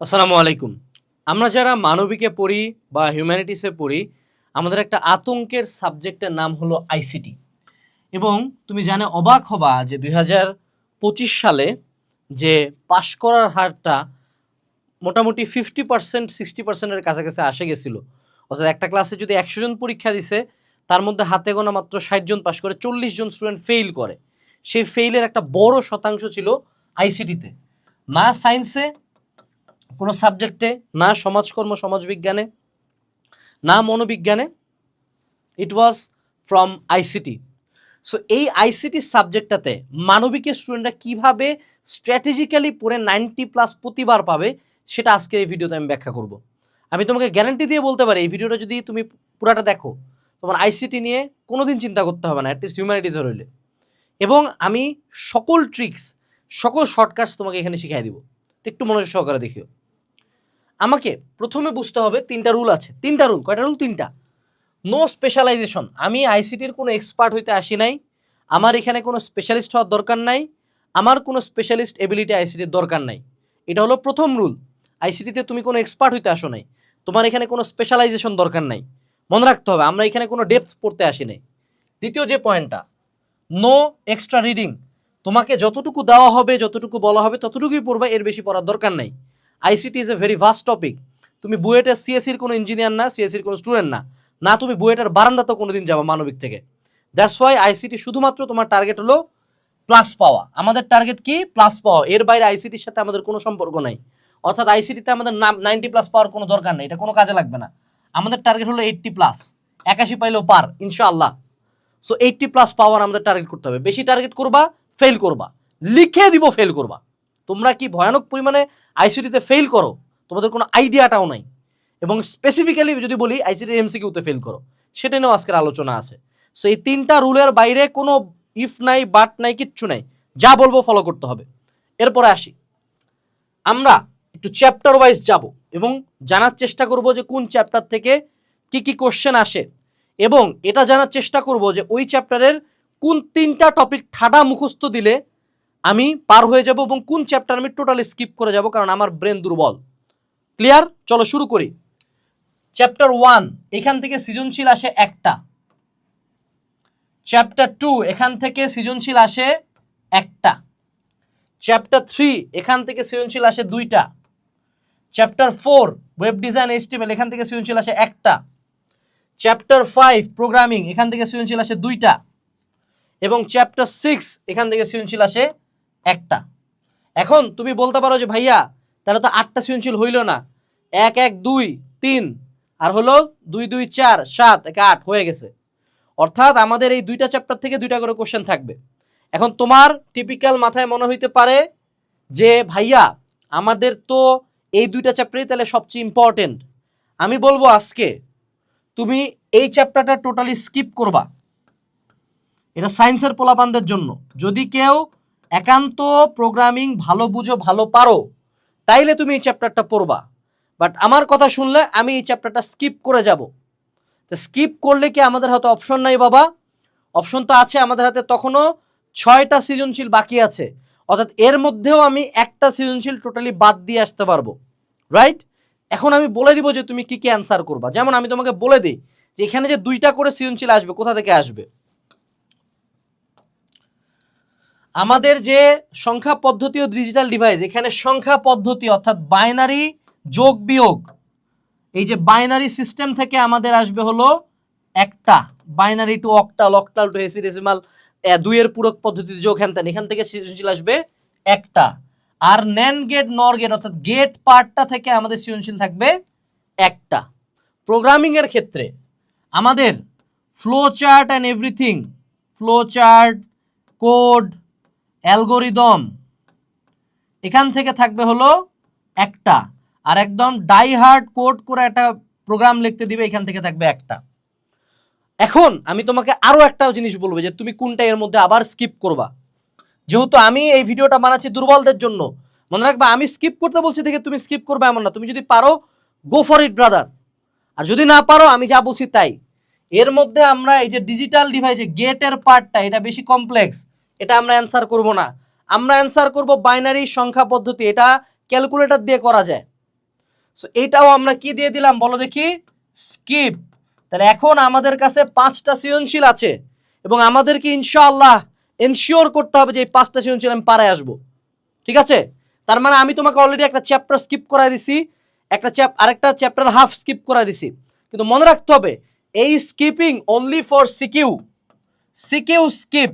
আসসালামু আলাইকুম। আমরা যারা মানবিকে পড়ি বা হিউম্যানিটিসে পড়ি, আমাদের একটা আতঙ্কের সাবজেক্টের নাম হলো আইসিটি। এবং তুমি জানে অবাক হবা যে 2025 সালে যে পাশ করার হারটা মোটামুটি 50% 60%-এর কাছাকাছি আসে গেছিল। অর্থাৎ একটা ক্লাসে যদি 100 জন পরীক্ষা দিছে, তার মধ্যে হাতে গোনা মাত্র 60 জন পাশ করে, 40 জন স্টুডেন্ট ফেইল করে। সেই ফেইলের একটা বড় শতাংশ ছিল আইসিটিতে, না সায়েন্সে কোনো সাবজেক্টে, না সমাজকর্ম সমাজবিজ্ঞানে, না মনোবিজ্ঞানে। ইট ওয়াজ ফ্রম আইসিটি। সো এই আইসিটি সাবজেক্টটাতে মানবিকের স্টুডেন্টরা কীভাবে স্ট্র্যাটেজিক্যালি পড়ে 90+ প্রতিবার পাবে, সেটা আজকের এই ভিডিওতে আমি ব্যাখ্যা করব। আমি তোমাকে গ্যারান্টি দিয়ে বলতে পারি, এই ভিডিওটা যদি তুমি পুরাটা দেখো, তোমার আইসিটি নিয়ে কোনো দিন চিন্তা করতে হবে না, অ্যাটলিস্ট হিউম্যানিটিজের হইলে। এবং আমি সকল ট্রিক্স, সকল শর্টকাটস তোমাকে এখানে শিখিয়ে দিব। তো একটু মনোযোগ সহকারে দেখিও। আমাকে প্রথমে বুঝতে হবে তিনটা রুল আছে। তিনটা রুল, কয়টা রুল? তিনটা। No specialisation. আমি আইসিটির কোনো এক্সপার্ট হইতে আসি নাই, আমার এখানে কোনো স্পেশালিস্ট হওয়ার দরকার নাই, আমার কোনো স্পেশালিস্ট এবিলিটি আইসিটির দরকার নাই। এটা হলো প্রথম রুল। আইসিটিতে তুমি কোনো এক্সপার্ট হইতে আসো নাই, তোমার এখানে কোনো স্পেশালাইজেশন দরকার নাই, মনে রাখতে হবে। আমরা এখানে কোনো ডেপথ পড়তে আসি নাই। দ্বিতীয় যে পয়েন্টটা, নো এক্সট্রা রিডিং। তোমাকে যতটুকু দেওয়া হবে, যতটুকু বলা হবে ততটুকুই পড়বা, এর বেশি পড়ার দরকার নাই। ICT is a very vast topic. তুমি বুয়েটের সিএসির কোনো ইঞ্জিনিয়ার না, সিএসির কোনো স্টুডেন্ট না, না তুমি বুয়েটের বারান্দাতেও কোনোদিন যাবা মানবিক থেকে। দ্যাটস ওয়াই আইসিটি শুধুমাত্র তোমার টার্গেট হলো প্লাস পাওয়া। আমাদের টার্গেট কি? প্লাস পাওয়া। এর বাইরে আইসিটির সাথে আমাদের কোনো সম্পর্ক নাই। অর্থাৎ আইসিটিতে আমাদের 90+ পাওয়ার কোনো দরকার নেই, এটা কোনো কাজে লাগবে না। আমাদের টার্গেট হলো 80+, 81 পাইলেও পার ইনশাআল্লাহ। সো 80+ পাওয়ার আমাদের টার্গেট করতে হবে। বেশি টার্গেট করবা, ফেল করবা, লিখে দিব ফেল করবা। তোমরা কি ভয়ানক পরিমাণে আইসিটিতে ফেল করো, তোমাদের কোনো আইডিয়াটাও নাই। এবং স্পেসিফিক্যালি যদি বলি আইসিটির এমসিকিউতে ফেল করো, সেটা নিয়েও আজকের আলোচনা আছে। সো এই তিনটা রুলের বাইরে কোনো ইফ নাই, বাট নাই, কিচ্ছু নাই। যা বলবো ফলো করতে হবে। এরপরে আসি, আমরা একটু চ্যাপ্টার ওয়াইজ যাব এবং জানার চেষ্টা করব যে কোন চ্যাপ্টার থেকে কি কি কোশ্চেন আসে, এবং এটা জানার চেষ্টা করব যে ওই চ্যাপ্টারের কোন তিনটা টপিক ঠাডা মুখস্থ দিলে আমি পার হয়ে যাব, এবং কোন চ্যাপ্টার আমি টোটালি স্কিপ করে যাব কারণ আমার ব্রেন দুর্বল। ক্লিয়ার? চলো শুরু করি। চ্যাপ্টার 1 এখান থেকে সৃজনশীল আসে একটা। চ্যাপ্টার 2 এখান থেকে সৃজনশীল আসে একটা। চ্যাপ্টার 3 এখান থেকে সৃজনশীল আসে দুইটা। চ্যাপ্টার 4 ওয়েব ডিজাইন এইচটিএমএল এখান থেকে সৃজনশীল আসে একটা। চ্যাপ্টার 5 প্রোগ্রামিং এখান থেকে সৃজনশীল আসে দুইটা। এবং চ্যাপ্টার 6 এখান থেকে সৃজনশীল আসে একটা। এখন তুমি বলতে পারো যে ভাইয়া তাহলে তো 8টা সৃজনশীল হইল না, 1 1 2 3 আর হলো 2 2 4 7 1 8 হয়ে গেছে। অর্থাৎ আমাদের এই দুইটা চ্যাপ্টার থেকে দুইটা করে কোশ্চেন থাকবে। এখন তোমার টিপিক্যাল মাথায় মনে হইতে পারে যে ভাইয়া আমাদের তো এই দুইটা চ্যাপ্টারই তাহলে সবচেয়ে ইম্পর্টেন্ট। আমি বলবো আজকে তুমি এই চ্যাপ্টারটা টোটালি স্কিপ করবা। এটা সায়েন্সের পোলাপানদের জন্য। যদি কেউ একান্ত প্রোগ্রামিং ভালো বুঝো, ভালো পারো, তাইলে তুমি এই চ্যাপ্টারটা পড়বা। বাট আমার কথা শুনলে আমি এই চ্যাপ্টারটা স্কিপ করে যাব। তো স্কিপ করলে কি আমাদের হাতে অপশন নাই বাবা? অপশন তো আছে আমাদের হাতে। তখনও 6টা সৃজনশীল বাকি আছে, অর্থাৎ এর মধ্যেও আমি একটা সৃজনশীল টোটালি বাদ দিয়ে আসতে পারবো। রাইট? এখন আমি বলে দিব যে তুমি কি কি অ্যান্সার করবা। যেমন আমি তোমাকে বলে দিই যে এখানে যে 2টা করে সৃজনশীল আসবে, কোথা থেকে আসবে? আমাদের যে সংখ্যা পদ্ধতি ও ডিজিটাল ডিভাইস, এখানে সংখ্যা পদ্ধতি অর্থাৎ বাইনারি যোগ বিয়োগ, এই যে বাইনারি সিস্টেম থেকে আমাদের আসবে হলো একটা। Binary to octal, octal to hexadecimal, 2 এর পূরক পদ্ধতিতে যোগ হ্যান ত্যান, এখান থেকে সৃজনশীল আসবে একটা। আর ন্যান্ড গেট, নর গেট অর্থাৎ গেট পার্টটা থেকে আমাদের সৃজনশীল থাকবে একটা। প্রোগ্রামিং এর ক্ষেত্রে আমাদের flow chart and everything, flow chart, code, algorithm, এখান থেকে থাকবে হলো একটা। আর একদম ডাই হার্ড কোড করে একটা প্রোগ্রাম লিখতে দিবে, এখান থেকে থাকবে একটা। এখন আমি তোমাকে আরো একটা জিনিস বলবো যে তুমি কোনটা এর মধ্যে আবার স্কিপ করবা। যেহেতু আমি এই ভিডিওটা বানাচ্ছি দুর্বলদের জন্য, মনে রাখবা আমি স্কিপ করতে বলছি দেখে তুমি স্কিপ করবে এমন না। তুমি যদি পারো গো ফর ইট ব্রাদার, আর যদি না পারো আমি যা বলছি তাই। এর মধ্যে আমরা এই যে ডিজিটাল ডিভাইসে গেটের পার্টটা, এটা বেশি কমপ্লেক্স, এটা আমরা অ্যান্সার করব না। আমরা অ্যান্সার করব বাইনারি সংখ্যা পদ্ধতি, এটা ক্যালকুলেটর দিয়ে করা যায়। সো এটাও আমরা কি দিয়ে দিলাম বলো দেখি, স্কিপ। তাহলে এখন আমাদের কাছে 5টা সৃজনশীল আছে এবং আমাদেরকে ইনশাআল্লাহ এনশিওর করতে হবে যে এই 5টা সৃজনশীল আমি পারে আসবো, ঠিক আছে? তার মানে আমি তোমাকে অলরেডি একটা চ্যাপ্টার স্কিপ করাই দিছি, আরেকটা চ্যাপ্টার হাফ স্কিপ করাই দিছি, কিন্তু মনে রাখতে হবে এই skipping only for CQ, CQ skip,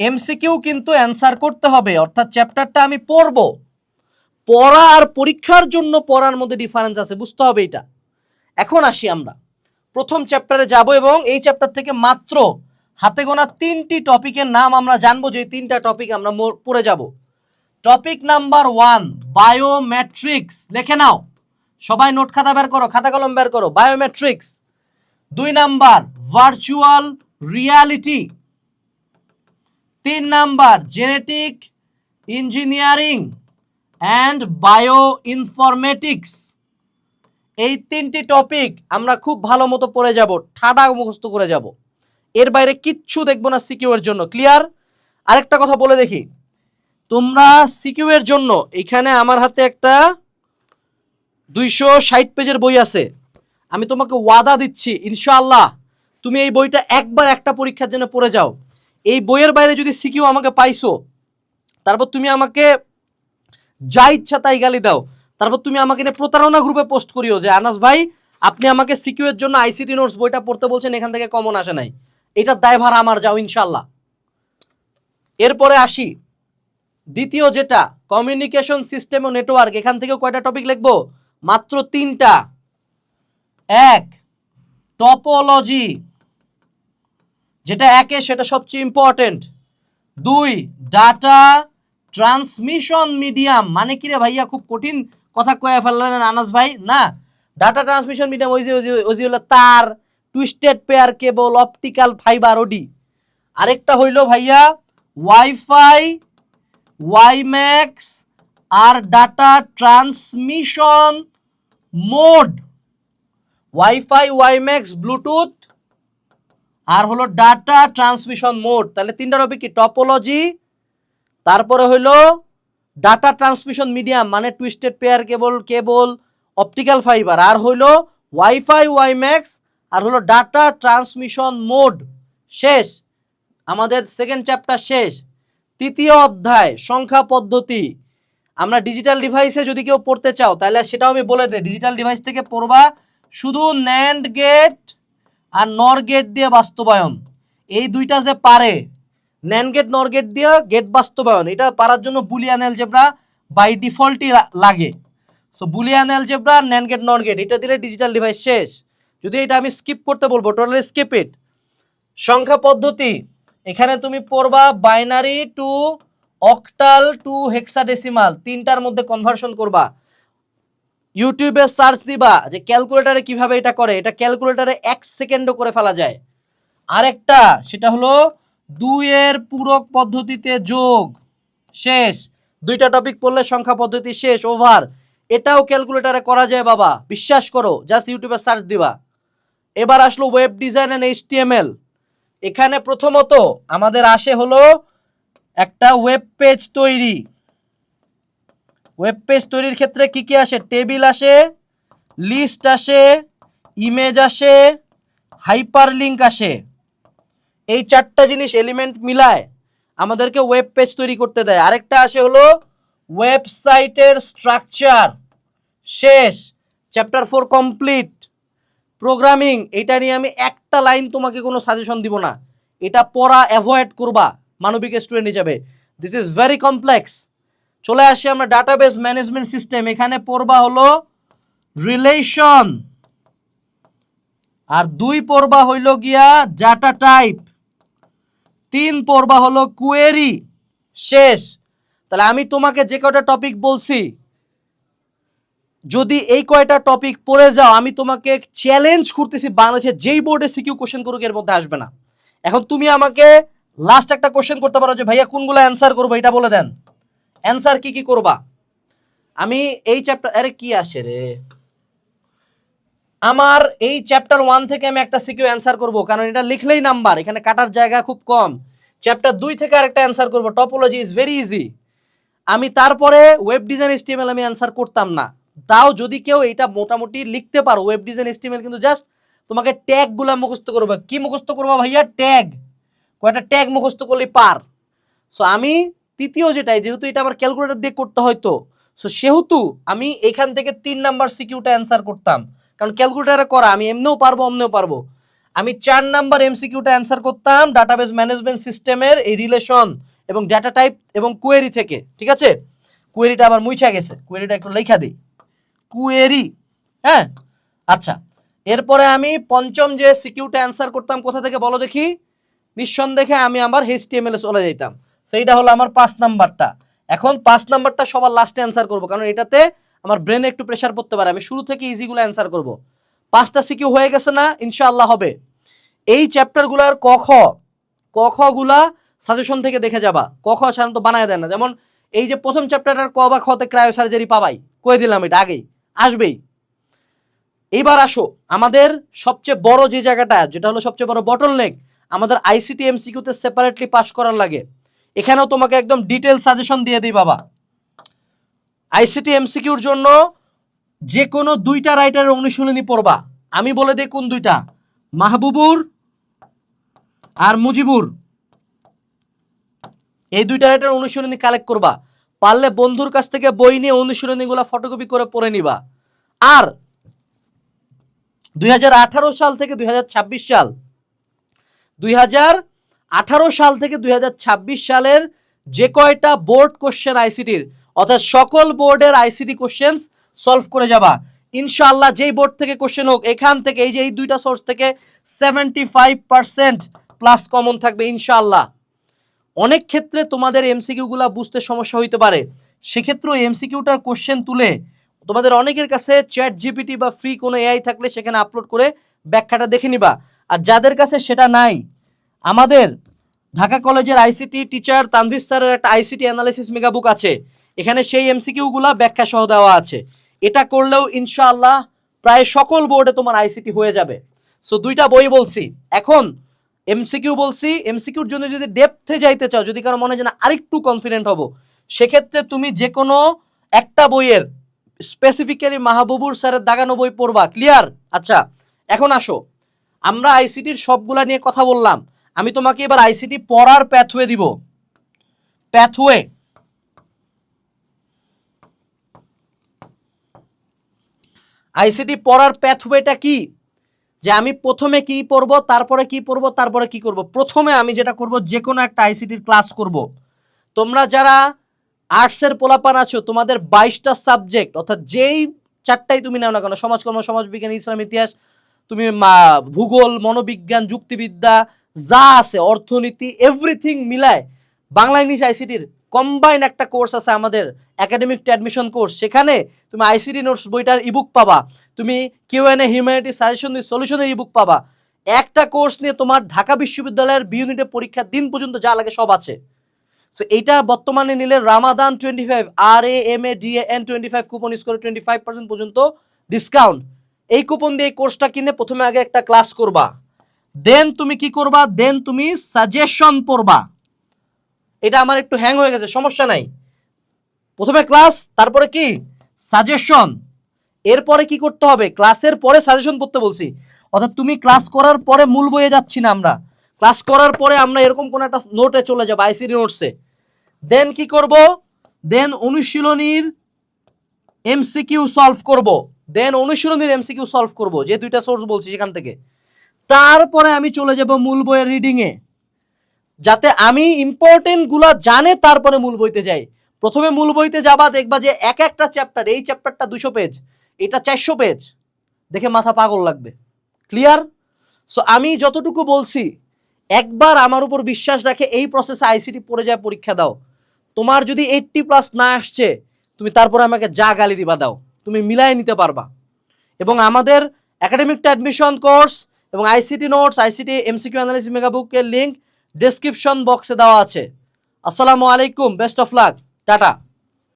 MCQ কিন্তু অ্যান্সার করতে হবে, অর্থাৎ চ্যাপ্টারটা আমি পড়বো, পড়া আর পরীক্ষার জন্য পড়ার মধ্যে ডিফারেন্স আছে, বুঝতে হবে এটা। এখন আসি আমরা প্রথম চ্যাপ্টারে যাব এবং এই চ্যাপ্টার থেকে মাত্র হাতে গোনা 3টি টপিকের নাম আমরা জানবো, যে 3টা টপিক আমরা পড়ে যাব। টপিক নাম্বার 1 বায়োমেট্রিক্স, লিখে নাও সবাই, নোট খাতা বের করো, খাতা কলম বের করো, biometrics. 2 number virtual reality. 3 number genetic engineering and bio informatics. এই 3টি টপিক আমরা খুব ভালো মতো পড়ে যাব, ঠাডা মুখস্থ করে যাব, এর বাইরে কিচ্ছু দেখবো না সিকিউ এর জন্য, ক্লিয়ার? আরেকটা কথা বলে দেখি, তোমরা সিকিউ এর জন্য এখানে আমার হাতে একটা 260 পেজের বই আছে, আমি তোমাকে ওয়াদা দিচ্ছি ইনশাআল্লাহ তুমি এই বইটা একবার একটা পরীক্ষার জন্য পড়ে যাও, এই বইয়ের বাইরে যদি সিকিউ আমাকে পাইছো, তারপর তুমি আমাকে যা ইচ্ছা তাই গালি দাও, তারপর তুমি আমাকে নিয়ে প্রতারণা গ্রুপে পোস্ট করিও যে আনাস ভাই আপনি আমাকে সিকিউ এর জন্য আইসিটি নোটস বইটা পড়তে বলছেন, এখান থেকে কমন আসে নাই, এটার দায়ভার আমার, যাও ইনশাআল্লাহ। এরপরে আসি দ্বিতীয় যেটা কমিউনিকেশন সিস্টেম ও নেটওয়ার্ক, এখান থেকেও কয়টা টপিক লিখবো? মাত্র 3টা। 1 টপোলজি, যেটা একে সেটা সবচেয়ে ইম্পর্টেন্ট। 2 ডাটা ট্রান্সমিশন মিডিয়াম, মানে কি রে ভাইয়া খুব কঠিন কথা কয়ে ফেললেন আনাস ভাই? না, ডাটা ট্রান্সমিশন মিডিয়াম ওই যে হলো তার, twisted pair cable, optical fibre, ওডি। আরেকটা হইল ভাইয়া ওয়াইফাই, ওয়াইম্যাক্স আর data transmission mode, WiFi, WiMAX, Bluetooth আর হলো ডাটা ট্রান্সমিশন মোড। তাহলে 3টা টপিক কি? টপোলজি, তারপরে হইলো ডাটা ট্রান্সমিশন মিডিয়াম মানে twisted pair cable, optical fibre, আর হইলো ওয়াইফাই, ওয়াইম্যাক্স আর হলো ডাটা ট্রান্সমিশন মোড। শেষ, আমাদের সেকেন্ড চ্যাপ্টার শেষ। তৃতীয় অধ্যায় সংখ্যা পদ্ধতি। আমরা ডিজিটাল ডিভাইসে যদি কেউ পড়তে চাও তাহলে সেটাও আমি বলে দিই, ডিজিটাল ডিভাইস থেকে পড়বা শুধু ন্যান্ড গেট আর নর গেট দিয়ে বাস্তবায়ন, এই দুইটা যে পারে, ন্যান্ড গেট নর গেট দিয়ে গেট বাস্তবায়ন, এটা পারার জন্য বুলিয়ান অ্যালজেব্রা বাই ডিফল্টই লাগে। So Boolean algebra, NAND gate NOR gate, এটা দিলে ডিজিটাল ডিভাইস শেষ। যদি এটা আমি স্কিপ করতে বলবো, টোটালি স্কিপ ইট। সংখ্যা পদ্ধতি, এখানে তুমি পড়বা binary to octal to hexadecimal, 3টার মধ্যে কনভার্সন করবা। ইউটিউবে সার্চ দিবা যে ক্যালকুলেটারে কিভাবে এটা করে, এটা ক্যালকুলেটারে 1 সেকেন্ডও করে ফেলা যায়। আরেকটা সেটা হলো 2 এর পূরক পদ্ধতিতে যোগ, শেষ। 2টা টপিক পড়লে সংখ্যা পদ্ধতি শেষ, ওভার। এটাও ক্যালকুলেটারে করা যায় বাবা, বিশ্বাস করো, জাস্ট ইউটিউবে সার্চ দিবা। এবার আসলো ওয়েব ডিজাইন এন্ড এইচটিএমএল। এখানে প্রথমত আমাদের আসে হলো একটা ওয়েব পেজ তৈরি। ওয়েব পেজ তৈরির ক্ষেত্রে কি কি আসে? টেবিল আসে, লিস্ট আসে, ইমেজ আসে, হাইপারলিংক আসে। এই 4টা জিনিস এলিমেন্ট মিলায় আমাদেরকে ওয়েব পেজ তৈরি করতে দেয়। আরেকটা আসে হলো ওয়েবসাইটের স্ট্রাকচার, শেষ। Chapter 4 complete. প্রোগ্রামিং, এটা নিয়ে আমি একটা লাইন তোমাকে কোনো সাজেশন দিব না, এটা পড়া অ্যাভয়েড করবা মানবিক স্টুডেন্ট হিসাবে, দিস ইজ ভেরি কমপ্লেক্স। চলে আসি আমরা ডাটাবেস ম্যানেজমেন্ট সিস্টেম, এখানে পড়বা হলো রিলেশন, আর 2 পড়বা হইল গিয়া ডাটা টাইপ, 3 পড়বা হলো কোয়েরি, শেষ। তাহলে আমি তোমাকে যে কয়টা টপিক বলছি, যদি এই কয়টা টপিক পড়ে যাও, আমি তোমাকে চ্যালেঞ্জ করতেছি বাংলাদেশের যেই বোর্ডে সিকিউ কোশ্চেন করুক এর মধ্যে আসবে না। এখন তুমি আমাকে লাস্ট একটা কোশ্চেন করতে পারো যে ভাইয়া কোনগুলো অ্যান্সার করবো, এটা বলে দেন, অ্যান্সার কি কি করবা। আমি এই চ্যাপ্টার, আরে কি আসে রে, আমার এই চ্যাপ্টার 1 থেকে আমি একটা সিকিউ অ্যান্সার করব, কারণ এটা লিখলেই নাম্বার, এখানে কাটার জায়গা খুব কম। চ্যাপ্টার 2 থেকে আরেকটা অ্যান্সার করব, টপোলজি ইজ ভেরি ইজি। আমি তারপরে ওয়েব ডিজাইন এইচটিএমএল আমি অ্যান্সার করতাম না, তাও যদি কেউ এটা মোটামুটি লিখতে পারো, ওয়েব ডিজাইন HTML, কিন্তু জাস্ট তোমাকে ট্যাগগুলো মুখস্থ করবে। কি মুখস্থ করবা ভাইয়া? ট্যাগ। কয়টা ট্যাগ মুখস্থ করলে পার। সো আমি তৃতীয় যেটাই, যেহেতু এটা আমার ক্যালকুলেটর দিয়ে করতে হয়তো, সো সেহেতু আমি এখান থেকে 3 নাম্বার সিকিউটা অ্যান্সার করতাম, কারণ ক্যালকুলেটারে করা, আমি এমনিও পারবো অমনিও পারবো। আমি 4 নাম্বার MCQটা অ্যান্সার করতাম ডাটাবেস ম্যানেজমেন্ট সিস্টেমের এই রিলেশন এবং ডাটা টাইপ এবং কোয়েরি থেকে। ঠিক আছে, কোয়েরিটা আবার মুইছা গেছে, কোয়েরিটা একটু লেখা দিই, কোয়েরি। হ্যাঁ, আচ্ছা। এরপরে আমি পঞ্চম যে সিকিউটা অ্যান্সার করতাম কোথা থেকে বলো দেখি? নিঃসন্দেহে আমি আমার HTML এ চলে যেতাম। সেইটা হলো আমার 5 নাম্বারটা। এখন 5 নাম্বারটা সবার লাস্টে অ্যান্সার করব, কারণ এটাতে আমার ব্রেনে একটু প্রেশার পড়তে পারে। আমি শুরু থেকে ইজিগুলো অ্যান্সার করব। 5টা সিকিউ হয়ে গেছে না? ইনশাআল্লাহ হবে। এই চ্যাপ্টারগুলোর ক খ গুলা সাজেশন থেকে দেখে যাবা। ক খ সাধারণত বানায় দেয় না। যেমন এই যে প্রথম চ্যাপ্টারটার ক বা খতে ক্রায়ো সার্জারি পাবাই, কয়ে দিলাম, এটা আগেই আসবেই। এইবার আসো আমাদের সবচেয়ে বড় যে জায়গাটা, যেটা হলো সবচেয়ে বড় বটলনেক, আমাদের আইসিটি MCQতে সেপারেটলি পাস করার লাগে। এখানেও তোমাকে একদম ডিটেল সাজেশন দিয়ে দিই বাবা। আইসিটি MCQর জন্য যে কোনো 2টা রাইটারের অনুশীলনী পড়বা। আমি বলে দিই কোন 2টা, মাহবুবুর আর মুজিবুর। এই 2টা রাইটারের অনুশীলনী কালেক্ট করবা। পারলে বন্ধুর কাছ থেকে বই নিয়ে অনুশীলনীগুলো ফটোকপি করে পড়ে নিবা। আর 2018 সাল থেকে 2026 সাল, 2018 সাল থেকে 2026 সালের যে কয়টা বোর্ড কোশ্চেন আইসিটির, অর্থাৎ সকল বোর্ডের আইসিটি কোশ্চেন সলভ করে যাবা ইনশাআল্লাহ। যেই বোর্ড থেকে কোশ্চেন হোক, এখান থেকে এই যে এই 2টা সোর্স থেকে 75% প্লাস কমন থাকবে ইনশাআল্লাহ। অনেক ক্ষেত্রে তোমাদের MCQগুলো বুঝতে সমস্যা হইতে পারে, সেক্ষেত্রেও MCQটার কোশ্চেন তুলে তোমাদের অনেকের কাছে চ্যাট জিপিটি বা ফ্রি কোনো AI থাকলে সেখানে আপলোড করে ব্যাখ্যাটা দেখে নিবা। আর যাদের কাছে সেটা নাই, আমাদের ঢাকা কলেজের আইসিটি টিচার তানভীর স্যারের একটা আইসিটি অ্যানালাইসিস মেগাবুক আছে, এখানে সেই MCQগুলো ব্যাখ্যা সহ দেওয়া আছে। এটা করলেও ইনশাআল্লাহ প্রায় সকল বোর্ডে তোমার আইসিটি হয়ে যাবে। সো 2টা বই বলছি, এখন MCQ বলছি। MCQর জন্য যদি ডেপথে যাইতে চাও, যদি কারো মনে হয় না আরেকটু কনফিডেন্ট হবো, সেক্ষেত্রে তুমি যে কোনো একটা বইয়ের, স্পেসিফিক্যালি মাহবুবুর স্যারের দাগানো বই পড়বা। ক্লিয়ার? আচ্ছা, এখন আসো, আমরা আইসিটির সবগুলা নিয়ে কথা বললাম। আমি তোমাকে এবার আইসিটি পড়ার প্যাথওয়ে দিব। প্যাথওয়ে, আইসিটি পড়ার প্যাথওয়েটা কি? যে আমি প্রথমে কি পড়বো, তারপরে কি পড়বো, তারপরে কি করব। প্রথমে আমি যেটা করব, যে কোনো একটা আইসিটির ক্লাস করব। তোমরা যারা আর্টসের পোলাপান আছো, তোমাদের 22টা সাবজেক্ট, অর্থাৎ যেই 4টাই তুমি নাও না কেন, সমাজকর্ম, সমাজবিজ্ঞান, ইসলাম ইতিহাস, তুমি ভূগোল, মনোবিজ্ঞান, যুক্তিবিদ্যা যা আছে, অর্থনীতি, এভরিথিং মিলায় বাংলা ইংলিশ আইসিটির কম্বাইন একটা কোর্স আছে আমাদের একাডেমিক অ্যাডমিশন কোর্স। সেখানে তুমি আইসিটি নোটস বইটার ইবুক পাবা, তুমি কিউএনএ, হিউম্যানিটি, সাজেশন, সলিউশনের ইবুক পাবা। একটা কোর্স নিয়ে তোমার ঢাকা বিশ্ববিদ্যালয়ের বি ইউনিটের পরীক্ষার দিন পর্যন্ত যা লাগে সব আছে। সো এইটা বর্তমানে নিলে রামাদান 25, RAMADAN 25 কুপন ইউজ করে 25% পর্যন্ত ডিসকাউন্ট। এই কুপন দিয়ে এই কোর্সটা কিনে প্রথমে আগে একটা ক্লাস করবা, দেন তুমি কি করবা, দেন তুমি সাজেশন পড়বা। এটা আমার একটু হ্যাং হয়ে গেছে, সমস্যা নাই। প্রথমে ক্লাস, তারপরে কি সাজেশন। এরপরে কি করতে হবে, ক্লাসের পরে সাজেশন পড়তে বলছি। অর্থাৎ তুমি ক্লাস করার পরে মূল বইয়ে যাচ্ছি না আমরা, ক্লাস করার পরে আমরা এরকম কোন একটা নোটে চলে যাবো, আইসিটি নোটসে। দেন কি করব, দেন অনুশীলনীর MCQ সলভ করব, দেন অনুশীলনীর MCQ সলভ করব, যে 2টা সোর্স বলছি সেখান থেকে। তারপরে আমি চলে যাব মূল বইয়ের রিডিংয়ে, যাতে আমি ইম্পর্টেন্ট গুলা জানে তারপরে মূল বইতে যাই। প্রথমে মূল বইতে যাবা, দেখবা যে এক একটা চ্যাপ্টার, এই চ্যাপ্টারটা 200 পেজ, এটা 400 পেজ, দেখে মাথা পাগল লাগবে। ক্লিয়ার? সো আমি যতটুকু বলছি, একবার আমার উপর বিশ্বাস রাখে এই প্রসেসে আইসিটি পড়ে যায়, পরীক্ষা দাও। তোমার যদি 80+ না আসছে, তুমি তারপরে আমাকে যা গালি দিবা দাও, তুমি মিলাই নিতে পারবা। এবং আমাদের একাডেমিক অ্যাডমিশন কোর্স এবং ICT notes, ICT MCQ analysis মেগাবুকের লিঙ্ক ডেসক্রিপশন বক্সে দেওয়া আছে। আসসালামু আলাইকুম, বেস্ট অফ লাক, টাটা।